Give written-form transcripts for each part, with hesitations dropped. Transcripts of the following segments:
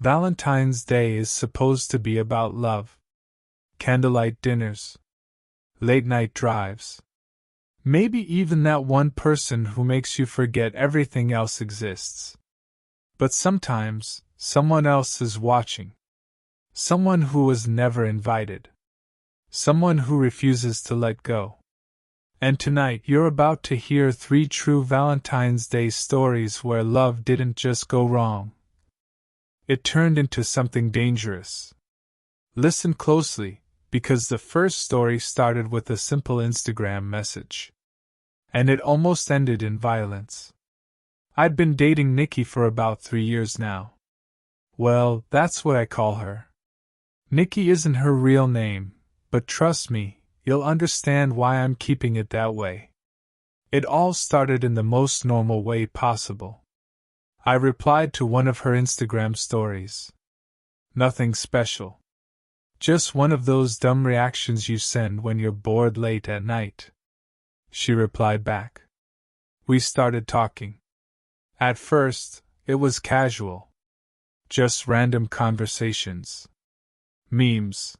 Valentine's Day is supposed to be about love. Candlelight dinners. Late-night drives. Maybe even that one person who makes you forget everything else exists. But sometimes, someone else is watching. Someone who was never invited. Someone who refuses to let go. And tonight you're about to hear 3 true Valentine's Day stories where love didn't just go wrong. It turned into something dangerous. Listen closely, because the first story started with a simple Instagram message. And it almost ended in violence. I'd been dating Nikki for about 3 years now. Well, that's what I call her. Nikki isn't her real name, but trust me, you'll understand why I'm keeping it that way. It all started in the most normal way possible. I replied to one of her Instagram stories. Nothing special. Just one of those dumb reactions you send when you're bored late at night. She replied back. We started talking. At first, it was casual. Just random conversations. Memes.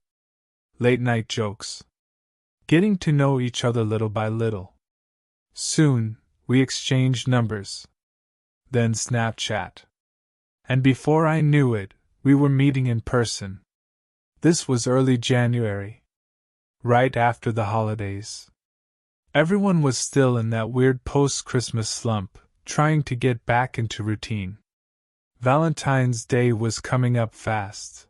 Late-night jokes. Getting to know each other little by little. Soon, we exchanged numbers. Then Snapchat. And before I knew it, we were meeting in person. This was early January. Right after the holidays. Everyone was still in that weird post-Christmas slump, trying to get back into routine. Valentine's Day was coming up fast.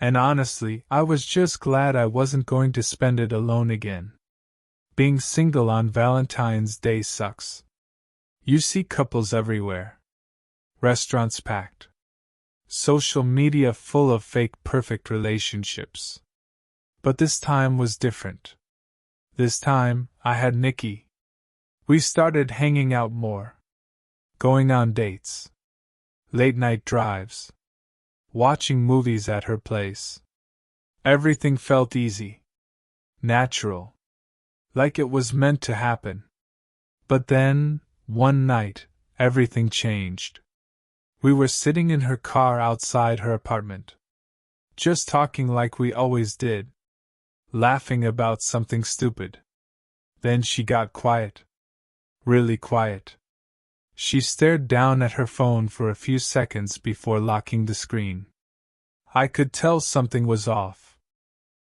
And honestly, I was just glad I wasn't going to spend it alone again. Being single on Valentine's Day sucks. You see couples everywhere. Restaurants packed. Social media full of fake perfect relationships. But this time was different. This time, I had Nikki. We started hanging out more. Going on dates. Late-night drives. Watching movies at her place. Everything felt easy. Natural. Like it was meant to happen. But then, one night, everything changed. We were sitting in her car outside her apartment. Just talking like we always did. Laughing about something stupid. Then she got quiet. Really quiet. She stared down at her phone for a few seconds before locking the screen. I could tell something was off.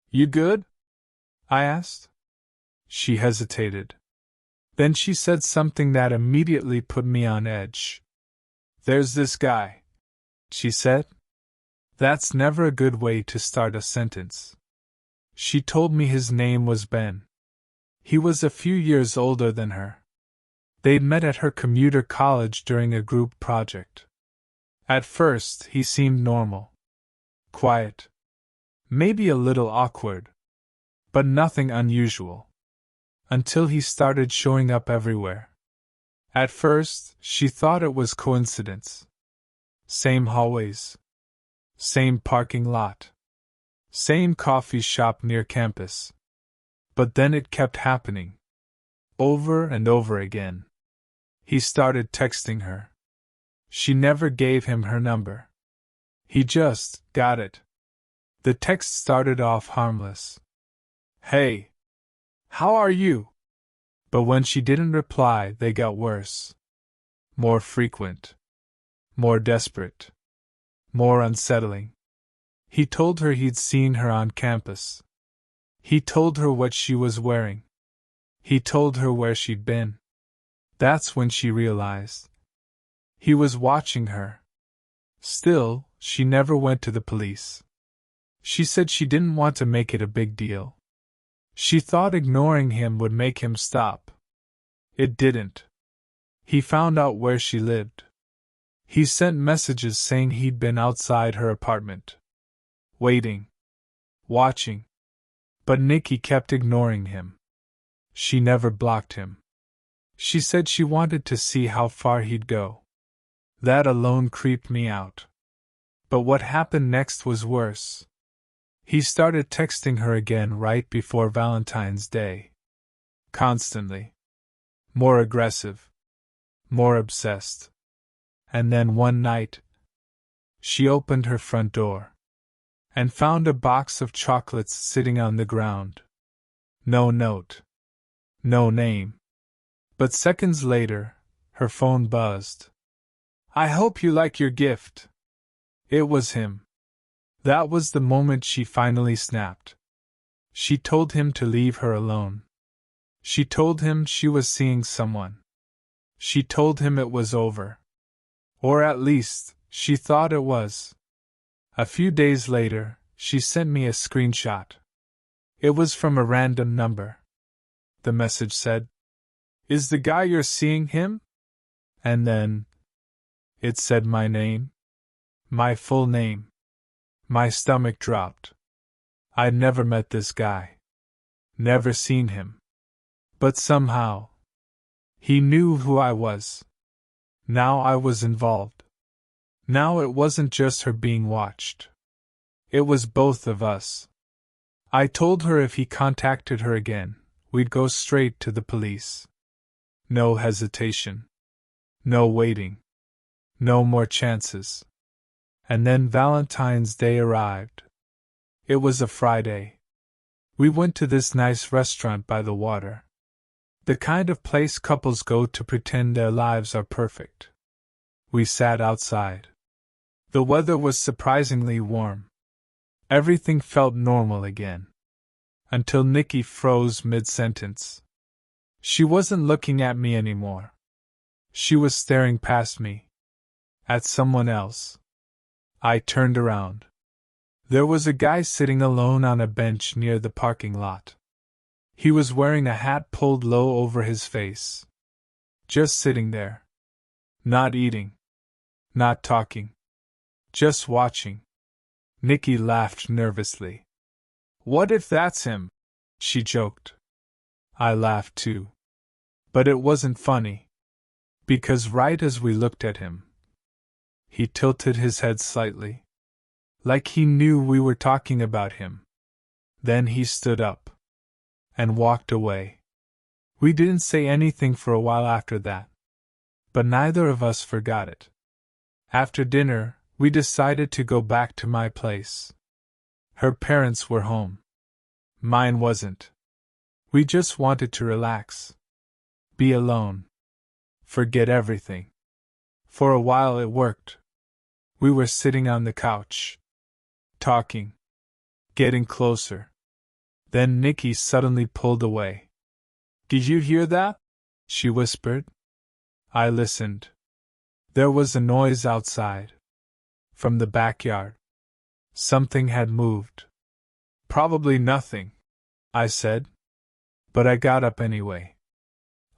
You good? I asked. She hesitated. Then she said something that immediately put me on edge. There's this guy, she said. That's never a good way to start a sentence. She told me his name was Ben. He was a few years older than her. They'd met at her commuter college during a group project. At first, he seemed normal. Quiet. Maybe a little awkward. But nothing unusual. Until he started showing up everywhere. At first, she thought it was coincidence. Same hallways. Same parking lot. Same coffee shop near campus. But then it kept happening. Over and over again. He started texting her. She never gave him her number. He just got it. The text started off harmless. Hey. How are you? But when she didn't reply, they got worse. More frequent. More desperate. More unsettling. He told her he'd seen her on campus. He told her what she was wearing. He told her where she'd been. That's when she realized. He was watching her. Still, she never went to the police. She said she didn't want to make it a big deal. She thought ignoring him would make him stop. It didn't. He found out where she lived. He sent messages saying he'd been outside her apartment. Waiting. Watching. But Nikki kept ignoring him. She never blocked him. She said she wanted to see how far he'd go. That alone creeped me out. But what happened next was worse. He started texting her again right before Valentine's Day. Constantly. More aggressive. More obsessed. And then one night, She opened her front door and found a box of chocolates sitting on the ground. No note. No name. But seconds later, her phone buzzed. "I hope you like your gift." It was him. That was the moment she finally snapped. She told him to leave her alone. She told him she was seeing someone. She told him it was over. Or at least, she thought it was. A few days later, she sent me a screenshot. It was from a random number. The message said, "Is the guy you're seeing him?" And then, it said my name. My full name. My stomach dropped. I'd never met this guy. Never seen him. But somehow, he knew who I was. Now I was involved. Now it wasn't just her being watched. It was both of us. I told her if he contacted her again, we'd go straight to the police. No hesitation. No waiting. No more chances. And then Valentine's Day arrived. It was a Friday. We went to this nice restaurant by the water. The kind of place couples go to pretend their lives are perfect. We sat outside. The weather was surprisingly warm. Everything felt normal again. Until Nikki froze mid-sentence. She wasn't looking at me anymore. She was staring past me. At someone else. I turned around. There was a guy sitting alone on a bench near the parking lot. He was wearing a hat pulled low over his face. Just sitting there. Not eating. Not talking. Just watching. Nikki laughed nervously. "What if that's him?" she joked. I laughed too. But it wasn't funny. Because right as we looked at him, he tilted his head slightly. Like he knew we were talking about him. Then he stood up. And walked away. We didn't say anything for a while after that. But neither of us forgot it. After dinner, we decided to go back to my place. Her parents were home. Mine wasn't. We just wanted to relax. Be alone. Forget everything. For a while it worked. We were sitting on the couch. Talking. Getting closer. Then Nikki suddenly pulled away. "Did you hear that?" she whispered. I listened. There was a noise outside. From the backyard. Something had moved. "Probably nothing," I said. But I got up anyway.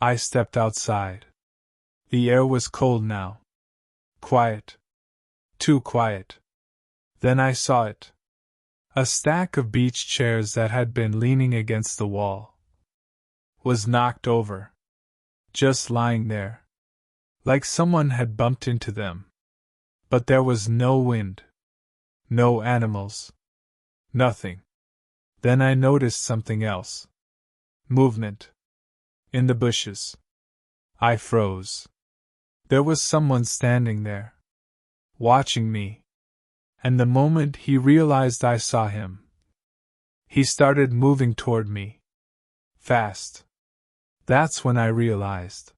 I stepped outside. The air was cold now. Quiet. Too quiet. Then I saw it. A stack of beach chairs that had been leaning against the wall was knocked over. Just lying there. Like someone had bumped into them. But there was no wind. No animals. Nothing. Then I noticed something else. Movement. In the bushes. I froze. There was someone standing there. Watching me. And the moment he realized I saw him, he started moving toward me. Fast. That's when I realized.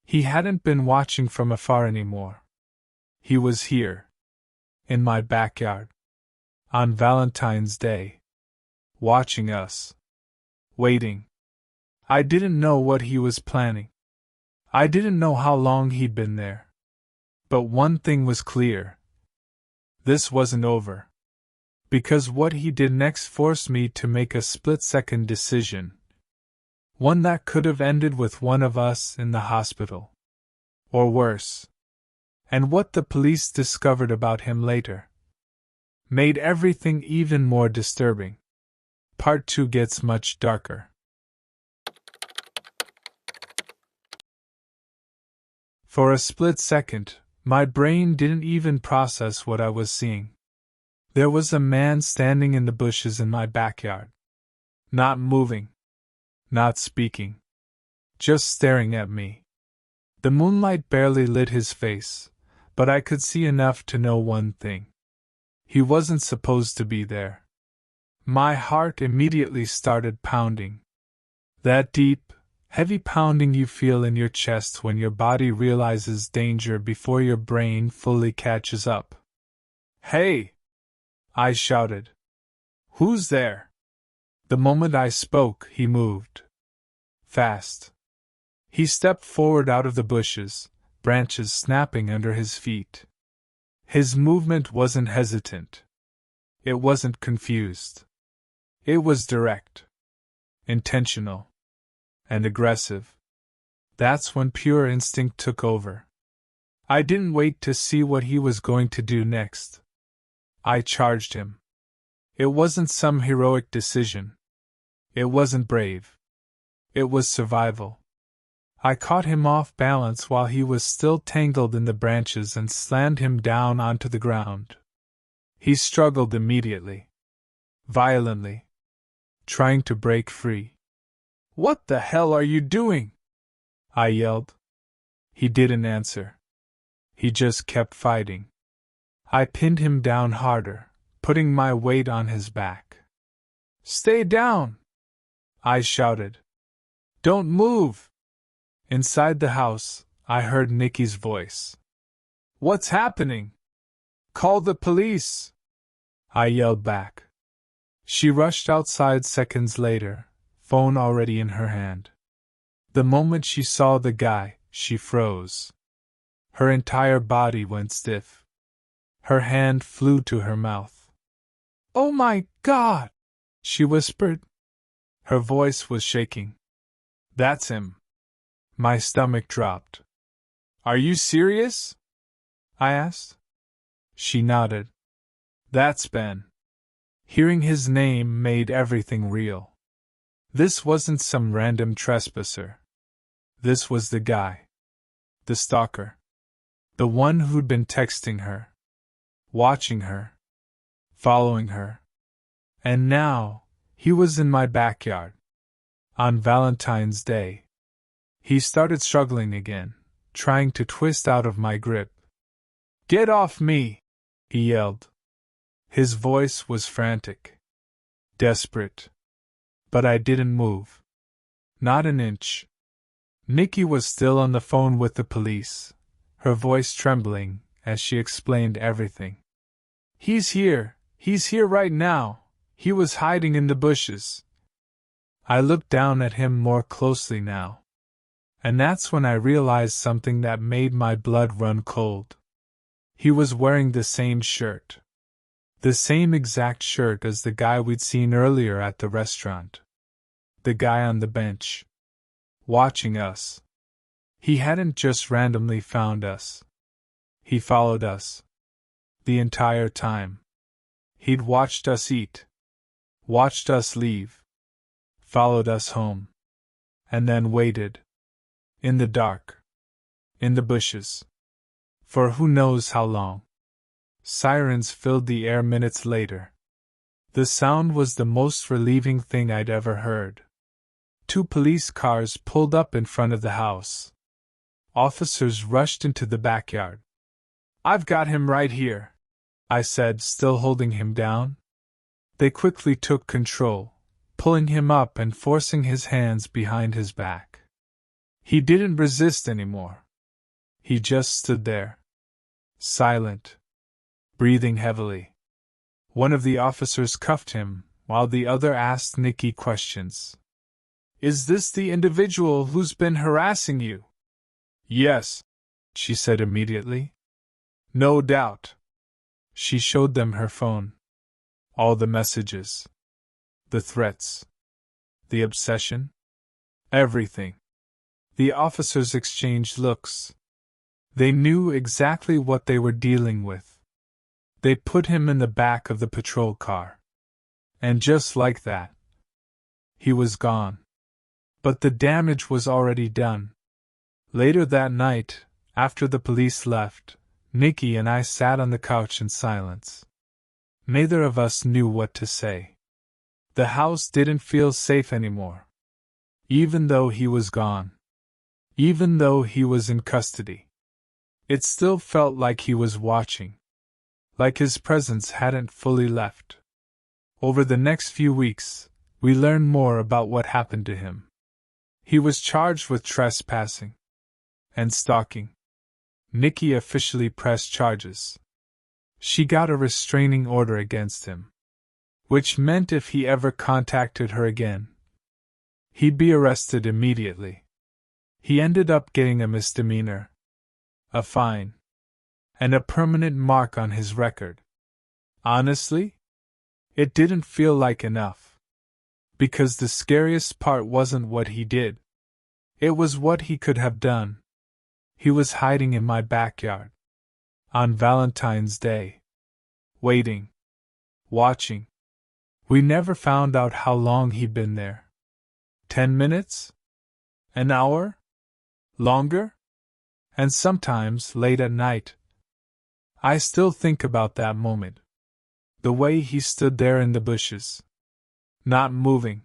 He hadn't been watching from afar anymore. He was here. In my backyard. On Valentine's Day. Watching us. Waiting. I didn't know what he was planning. I didn't know how long he'd been there. But one thing was clear. This wasn't over. Because what he did next forced me to make a split-second decision. One that could have ended with one of us in the hospital. Or worse. And what the police discovered about him later made everything even more disturbing. Part 2 gets much darker. For a split second, my brain didn't even process what I was seeing. There was a man standing in the bushes in my backyard. Not moving. Not speaking. Just staring at me. The moonlight barely lit his face, But I could see enough to know one thing. He wasn't supposed to be there. My heart immediately started pounding. That deep, heavy pounding you feel in your chest when your body realizes danger before your brain fully catches up. "Hey!" I shouted. "Who's there?" The moment I spoke, he moved. Fast. He stepped forward out of the bushes, branches snapping under his feet. His movement wasn't hesitant. It wasn't confused. It was direct, intentional, and aggressive. That's when pure instinct took over. I didn't wait to see what he was going to do next. I charged him. It wasn't some heroic decision. It wasn't brave. It was survival. I caught him off balance while he was still tangled in the branches and slammed him down onto the ground. He struggled immediately. Violently. Trying to break free. "What the hell are you doing?" I yelled. He didn't answer. He just kept fighting. I pinned him down harder, putting my weight on his back. "Stay down!" I shouted. "Don't move!" Inside the house, I heard Nikki's voice. "What's happening? Call the police!" I yelled back. She rushed outside seconds later, phone already in her hand. The moment she saw the guy, she froze. Her entire body went stiff. Her hand flew to her mouth. "Oh my God!" she whispered. Her voice was shaking. "That's him." My stomach dropped. "Are you serious?" I asked. She nodded. "That's Ben." Hearing his name made everything real. This wasn't some random trespasser. This was the guy. The stalker. The one who'd been texting her. Watching her. Following her. And now, he was in my backyard. On Valentine's Day. He started struggling again, trying to twist out of my grip. "Get off me!" he yelled. His voice was frantic. Desperate. But I didn't move. Not an inch. Nikki was still on the phone with the police, her voice trembling as she explained everything. He's here right now. He was hiding in the bushes." I looked down at him more closely now. And that's when I realized something that made my blood run cold. He was wearing the same shirt. The same exact shirt as the guy we'd seen earlier at the restaurant. The guy on the bench. Watching us. He hadn't just randomly found us. He followed us. The entire time. He'd watched us eat. Watched us leave. Followed us home. And then waited. In the dark. In the bushes. For who knows how long. Sirens filled the air minutes later. The sound was the most relieving thing I'd ever heard. 2 police cars pulled up in front of the house. Officers rushed into the backyard. "I've got him right here," I said, still holding him down. They quickly took control, pulling him up and forcing his hands behind his back. He didn't resist anymore. He just stood there. Silent. Breathing heavily. One of the officers cuffed him, while the other asked Nikki questions. "Is this the individual who's been harassing you?" "Yes," she said immediately. "No doubt." She showed them her phone. All the messages. The threats. The obsession. Everything. The officers exchanged looks. They knew exactly what they were dealing with. They put him in the back of the patrol car. And just like that, he was gone. But the damage was already done. Later that night, after the police left, Nikki and I sat on the couch in silence. Neither of us knew what to say. The house didn't feel safe anymore. Even though he was gone. Even though he was in custody. It still felt like he was watching, like his presence hadn't fully left. Over the next few weeks, we learned more about what happened to him. He was charged with trespassing and stalking. Nikki officially pressed charges. She got a restraining order against him, which meant if he ever contacted her again, he'd be arrested immediately. He ended up getting a misdemeanor, a fine, and a permanent mark on his record. Honestly, it didn't feel like enough. Because the scariest part wasn't what he did. It was what he could have done. He was hiding in my backyard. On Valentine's Day. Waiting. Watching. We never found out how long he'd been there. 10 minutes? An hour? Longer? And sometimes late at night. I still think about that moment. The way he stood there in the bushes. Not moving.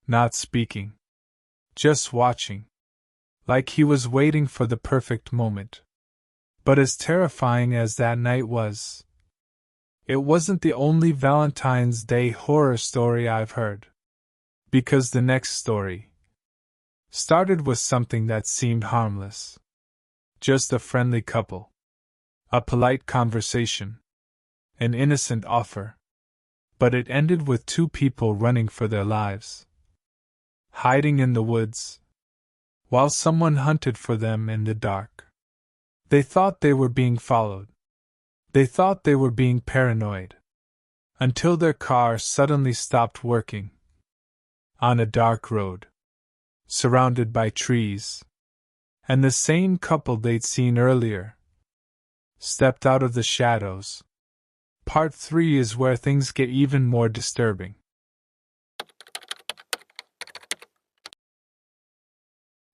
Not speaking. Just watching. Like he was waiting for the perfect moment. But as terrifying as that night was, it wasn't the only Valentine's Day horror story I've heard. Because the next story started with something that seemed harmless. Just a friendly couple. A polite conversation. An innocent offer. But it ended with two people running for their lives. Hiding in the woods. While someone hunted for them in the dark. They thought they were being followed. They thought they were being paranoid. Until their car suddenly stopped working. On a dark road. Surrounded by trees. And the same couple they'd seen earlier stepped out of the shadows. Part 3 is where things get even more disturbing.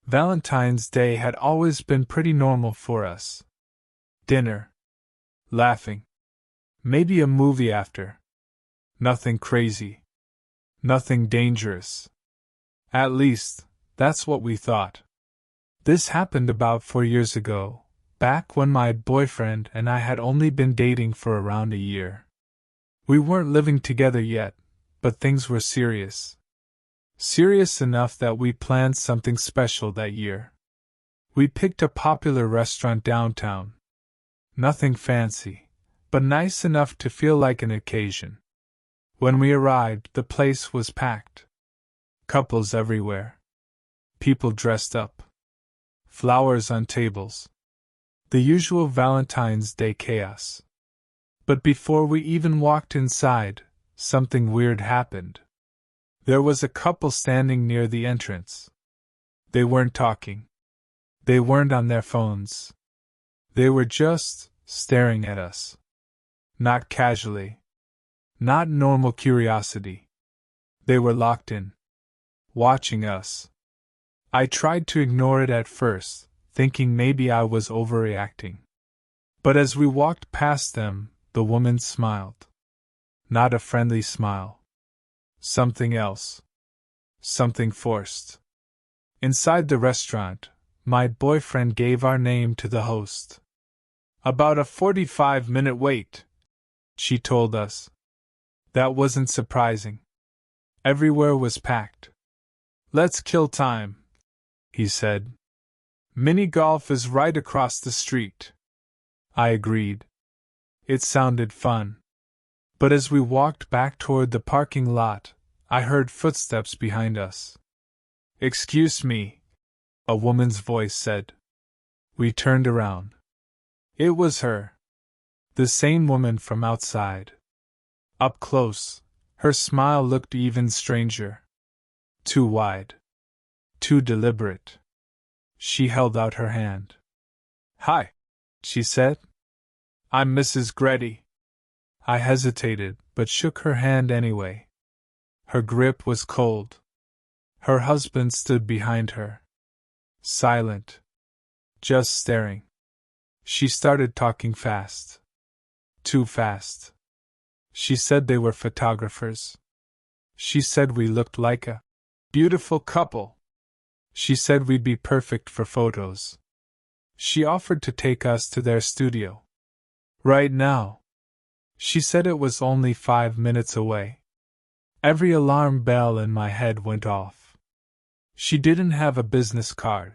Valentine's Day had always been pretty normal for us. Dinner. Laughing. Maybe a movie after. Nothing crazy. Nothing dangerous. At least, that's what we thought. This happened about 4 years ago, back when my boyfriend and I had only been dating for around a year. We weren't living together yet, but things were serious. Serious enough that we planned something special that year. We picked a popular restaurant downtown. Nothing fancy, but nice enough to feel like an occasion. When we arrived, the place was packed. Couples everywhere. People dressed up. Flowers on tables. The usual Valentine's Day chaos. But before we even walked inside, something weird happened. There was a couple standing near the entrance. They weren't talking. They weren't on their phones. They were just staring at us. Not casually. Not normal curiosity. They were locked in. Watching us. I tried to ignore it at first, thinking maybe I was overreacting. But as we walked past them, the woman smiled. Not a friendly smile. Something else. Something forced. Inside the restaurant, my boyfriend gave our name to the host. About a 45-minute wait, she told us. That wasn't surprising. Everywhere was packed. Let's kill time, he said. Mini golf is right across the street. I agreed. It sounded fun. But as we walked back toward the parking lot, I heard footsteps behind us. Excuse me, a woman's voice said. We turned around. It was her. The same woman from outside. Up close, her smile looked even stranger. Too wide. Too deliberate. She held out her hand. Hi, she said. I'm Mrs. Greddy. I hesitated, but shook her hand anyway. Her grip was cold. Her husband stood behind her. Silent. Just staring. She started talking fast. Too fast. She said they were photographers. She said we looked like a beautiful couple. She said we'd be perfect for photos. She offered to take us to their studio. Right now. She said it was only 5 minutes away. Every alarm bell in my head went off. She didn't have a business card.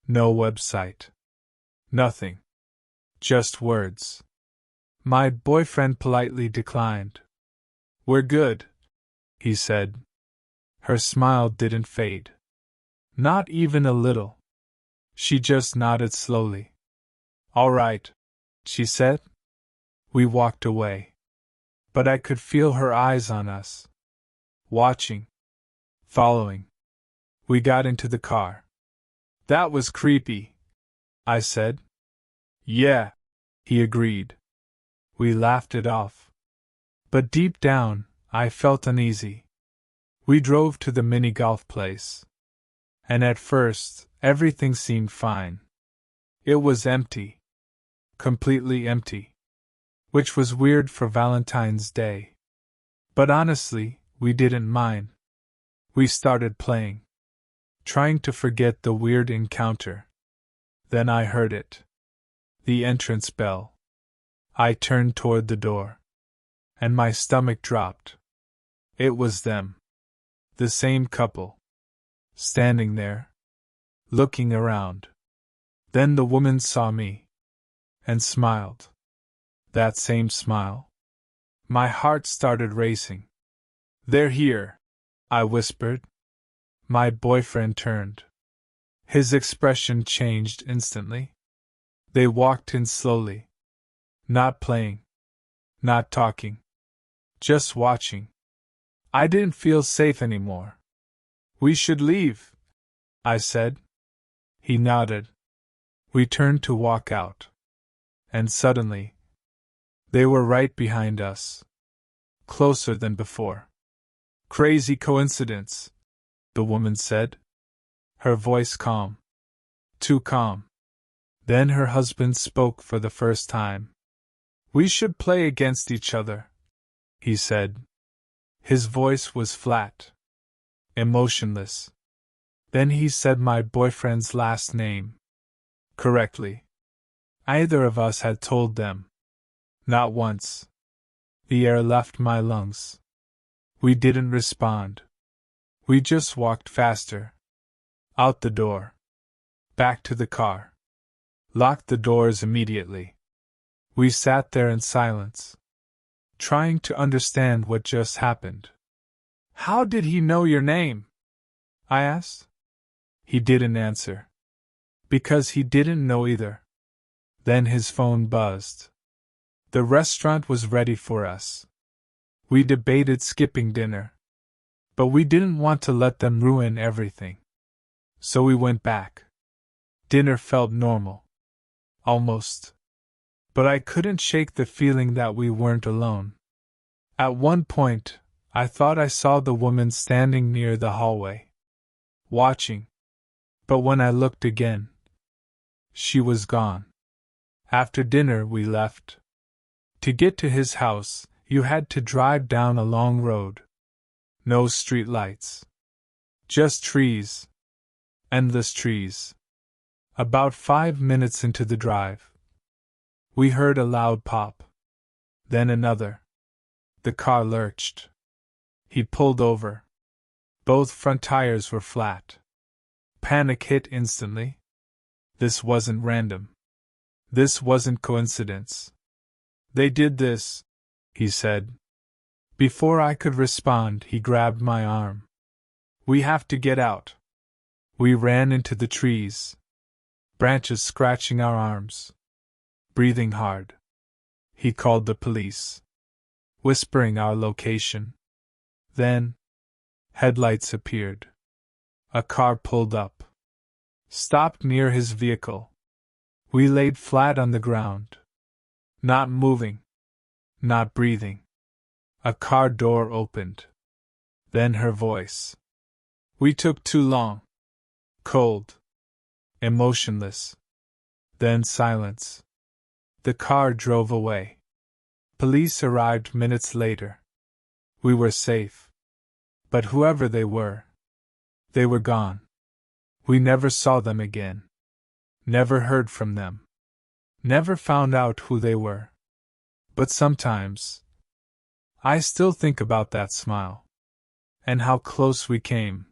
No website. Nothing. Just words. My boyfriend politely declined. We're good, he said. Her smile didn't fade. Not even a little. She just nodded slowly. All right, she said. We walked away. But I could feel her eyes on us. Watching. Following. We got into the car. That was creepy, I said. Yeah, he agreed. We laughed it off. But deep down, I felt uneasy. We drove to the mini golf place. And at first, everything seemed fine. It was empty. Completely empty. Which was weird for Valentine's Day. But honestly, we didn't mind. We started playing. Trying to forget the weird encounter. Then I heard it. The entrance bell. I turned toward the door. And my stomach dropped. It was them. The same couple. Standing there. Looking around. Then the woman saw me. And smiled. That same smile. My heart started racing. They're here, I whispered. My boyfriend turned. His expression changed instantly. They walked in slowly. Not playing. Not talking. Just watching. I didn't feel safe anymore. We should leave, I said. He nodded. We turned to walk out. And suddenly, they were right behind us. Closer than before. Crazy coincidence, the woman said. Her voice calm. Too calm. Then her husband spoke for the first time. We should play against each other, he said. His voice was flat. Emotionless. Then he said my boyfriend's last name. Correctly. Either of us had told them. Not once. The air left my lungs. We didn't respond. We just walked faster. Out the door. Back to the car. Locked the doors immediately. We sat there in silence. Trying to understand what just happened. How did he know your name? I asked. He didn't answer. Because he didn't know either. Then his phone buzzed. The restaurant was ready for us. We debated skipping dinner. But we didn't want to let them ruin everything. So we went back. Dinner felt normal. Almost. But I couldn't shake the feeling that we weren't alone. At one point, I thought I saw the woman standing near the hallway. Watching. But when I looked again, she was gone. After dinner we left. To get to his house, you had to drive down a long road. No street lights. Just trees. Endless trees. About 5 minutes into the drive, we heard a loud pop. Then another. The car lurched. He pulled over. Both front tires were flat. Panic hit instantly. This wasn't random. This wasn't coincidence. They did this, he said. Before I could respond, he grabbed my arm. We have to get out. We ran into the trees. Branches scratching our arms. Breathing hard. He called the police. Whispering our location. Then, headlights appeared. A car pulled up. Stopped near his vehicle. We laid flat on the ground. Not moving. Not breathing. A car door opened. Then her voice. We took too long. Cold. Emotionless. Then silence. The car drove away. Police arrived minutes later. We were safe. But whoever they were gone. We never saw them again. never heard from them, never found out who they were. But sometimes, I still think about that smile, and how close we came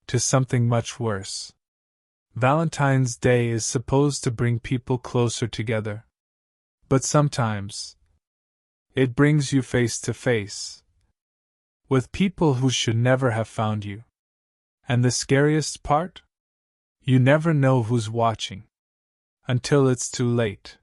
to something much worse. Valentine's Day is supposed to bring people closer together, but sometimes it brings you face to face with people who should never have found you. And the scariest part? You never know who's watching until it's too late.